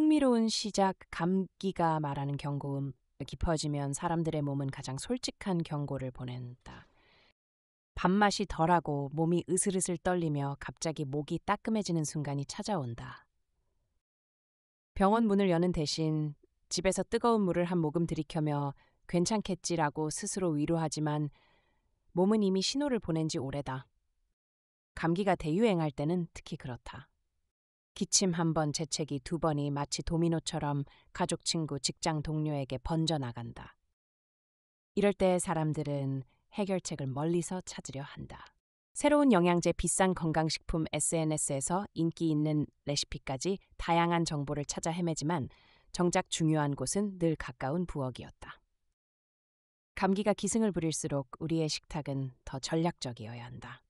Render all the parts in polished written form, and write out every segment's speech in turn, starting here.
흥미로운 시작, 감기가 말하는 경고음. 깊어지면 사람들의 몸은 가장 솔직한 경고를 보낸다. 밥맛이 덜하고 몸이 으슬으슬 떨리며 갑자기 목이 따끔해지는 순간이 찾아온다. 병원 문을 여는 대신 집에서 뜨거운 물을 한 모금 들이켜며 괜찮겠지라고 스스로 위로하지만 몸은 이미 신호를 보낸 지 오래다. 감기가 대유행할 때는 특히 그렇다. 기침 한 번, 재채기 두 번이 마치 도미노처럼 가족, 친구, 직장 동료에게 번져나간다. 이럴 때 사람들은 해결책을 멀리서 찾으려 한다. 새로운 영양제, 비싼 건강식품, SNS에서 인기 있는 레시피까지 다양한 정보를 찾아 헤매지만 정작 중요한 곳은 늘 가까운 부엌이었다. 감기가 기승을 부릴수록 우리의 식탁은 더 전략적이어야 한다.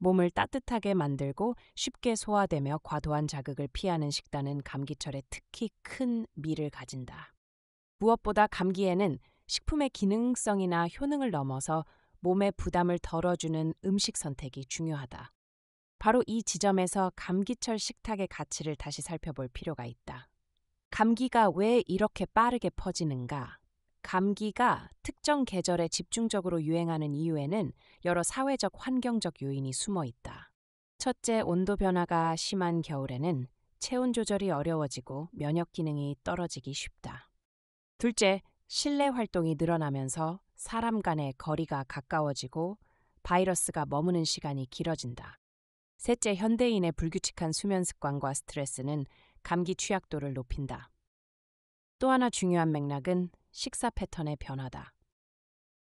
몸을 따뜻하게 만들고 쉽게 소화되며 과도한 자극을 피하는 식단은 감기철에 특히 큰 미를 가진다. 무엇보다 감기에는 식품의 기능성이나 효능을 넘어서 몸의 부담을 덜어주는 음식 선택이 중요하다. 바로 이 지점에서 감기철 식탁의 가치를 다시 살펴볼 필요가 있다. 감기가 왜 이렇게 빠르게 퍼지는가? 감기가 특정 계절에 집중적으로 유행하는 이유에는 여러 사회적, 환경적 요인이 숨어 있다. 첫째, 온도 변화가 심한 겨울에는 체온 조절이 어려워지고 면역 기능이 떨어지기 쉽다. 둘째, 실내 활동이 늘어나면서 사람 간의 거리가 가까워지고 바이러스가 머무는 시간이 길어진다. 셋째, 현대인의 불규칙한 수면 습관과 스트레스는 감기 취약도를 높인다. 또 하나 중요한 맥락은 식사 패턴의 변화다.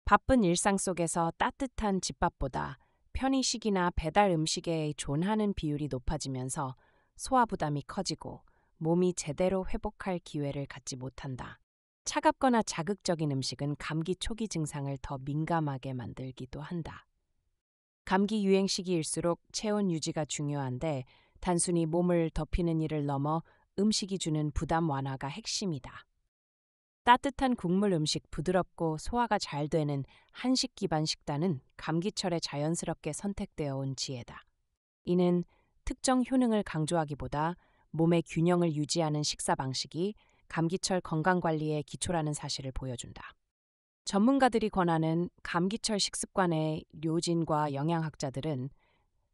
바쁜 일상 속에서 따뜻한 집밥보다 편의식이나 배달 음식에 존하는 비율이 높아지면서 소화 부담이 커지고 몸이 제대로 회복할 기회를 갖지 못한다. 차갑거나 자극적인 음식은 감기 초기 증상을 더 민감하게 만들기도 한다. 감기 유행 시기일수록 체온 유지가 중요한데 단순히 몸을 덮이는 일을 넘어 음식이 주는 부담 완화가 핵심이다. 따뜻한 국물 음식, 부드럽고 소화가 잘 되는 한식 기반 식단은 감기철에 자연스럽게 선택되어 온 지혜다. 이는 특정 효능을 강조하기보다 몸의 균형을 유지하는 식사 방식이 감기철 건강관리의 기초라는 사실을 보여준다. 전문가들이 권하는 감기철 식습관의 요진과 영양학자들은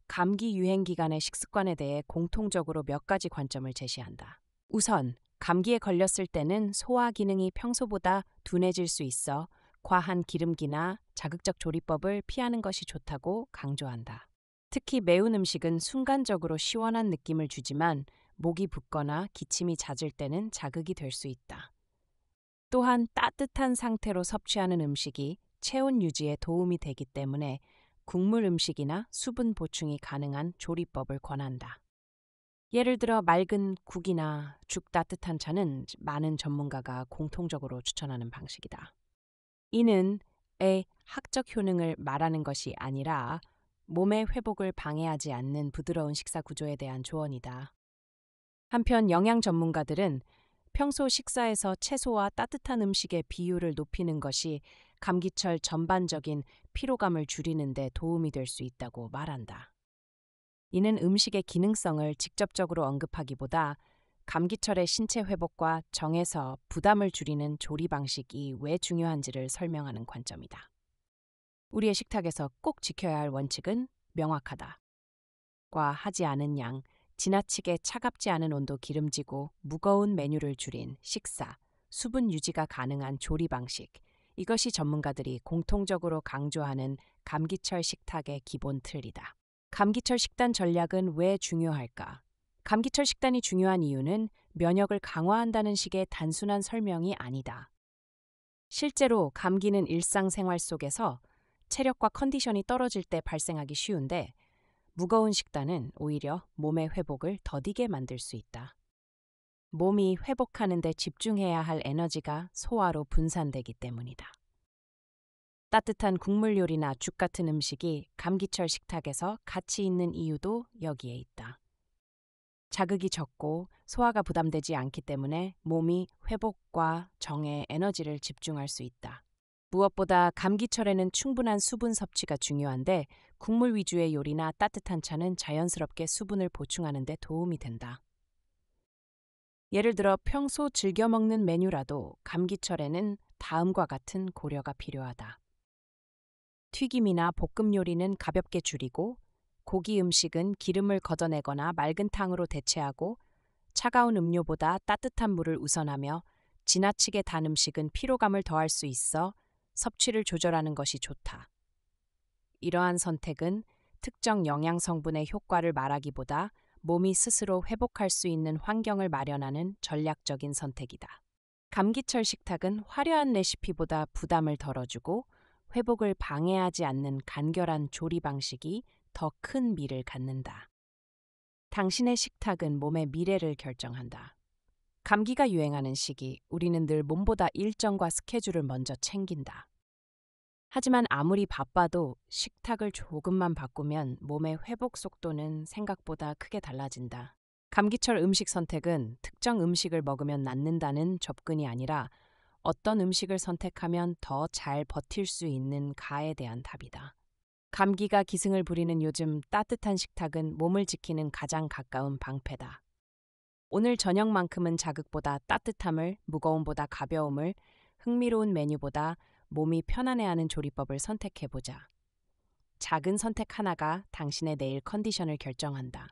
감기 유행 기간의 식습관에 대해 공통적으로 몇 가지 관점을 제시한다. 우선, 감기에 걸렸을 때는 소화 기능이 평소보다 둔해질 수 있어 과한 기름기나 자극적 조리법을 피하는 것이 좋다고 강조한다. 특히 매운 음식은 순간적으로 시원한 느낌을 주지만 목이 붓거나 기침이 잦을 때는 자극이 될 수 있다. 또한 따뜻한 상태로 섭취하는 음식이 체온 유지에 도움이 되기 때문에 국물 음식이나 수분 보충이 가능한 조리법을 권한다. 예를 들어 맑은 국이나 죽, 따뜻한 차는 많은 전문가가 공통적으로 추천하는 방식이다. 이는 의 학적 효능을 말하는 것이 아니라 몸의 회복을 방해하지 않는 부드러운 식사 구조에 대한 조언이다. 한편 영양 전문가들은 평소 식사에서 채소와 따뜻한 음식의 비율을 높이는 것이 감기철 전반적인 피로감을 줄이는 데 도움이 될 수 있다고 말한다. 이는 음식의 기능성을 직접적으로 언급하기보다 감기철의 신체 회복과 정에서 부담을 줄이는 조리 방식이 왜 중요한지를 설명하는 관점이다. 우리의 식탁에서 꼭 지켜야 할 원칙은 명확하다. 과하지 않은 양, 지나치게 차갑지 않은 온도, 기름지고 무거운 메뉴를 줄인 식사, 수분 유지가 가능한 조리 방식, 이것이 전문가들이 공통적으로 강조하는 감기철 식탁의 기본 틀이다. 감기철 식단 전략은 왜 중요할까? 감기철 식단이 중요한 이유는 면역을 강화한다는 식의 단순한 설명이 아니다. 실제로 감기는 일상생활 속에서 체력과 컨디션이 떨어질 때 발생하기 쉬운데 무거운 식단은 오히려 몸의 회복을 더디게 만들 수 있다. 몸이 회복하는 데 집중해야 할 에너지가 소화로 분산되기 때문이다. 따뜻한 국물 요리나 죽 같은 음식이 감기철 식탁에서 가치 있는 이유도 여기에 있다. 자극이 적고 소화가 부담되지 않기 때문에 몸이 회복과 정에 에너지를 집중할 수 있다. 무엇보다 감기철에는 충분한 수분 섭취가 중요한데 국물 위주의 요리나 따뜻한 차는 자연스럽게 수분을 보충하는 데 도움이 된다. 예를 들어 평소 즐겨 먹는 메뉴라도 감기철에는 다음과 같은 고려가 필요하다. 튀김이나 볶음 요리는 가볍게 줄이고, 고기 음식은 기름을 걷어내거나 맑은 탕으로 대체하고, 차가운 음료보다 따뜻한 물을 우선하며, 지나치게 단 음식은 피로감을 더할 수 있어 섭취를 조절하는 것이 좋다. 이러한 선택은 특정 영양 성분의 효과를 말하기보다 몸이 스스로 회복할 수 있는 환경을 마련하는 전략적인 선택이다. 감기철 식탁은 화려한 레시피보다 부담을 덜어주고 회복을 방해하지 않는 간결한 조리 방식이 더 큰 미를 갖는다. 당신의 식탁은 몸의 미래를 결정한다. 감기가 유행하는 시기, 우리는 늘 몸보다 일정과 스케줄을 먼저 챙긴다. 하지만 아무리 바빠도 식탁을 조금만 바꾸면 몸의 회복 속도는 생각보다 크게 달라진다. 감기철 음식 선택은 특정 음식을 먹으면 낫는다는 접근이 아니라 어떤 음식을 선택하면 더 잘 버틸 수 있는 가에 대한 답이다. 감기가 기승을 부리는 요즘 따뜻한 식탁은 몸을 지키는 가장 가까운 방패다. 오늘 저녁만큼은 자극보다 따뜻함을, 무거움보다 가벼움을, 흥미로운 메뉴보다 몸이 편안해하는 조리법을 선택해보자. 작은 선택 하나가 당신의 내일 컨디션을 결정한다.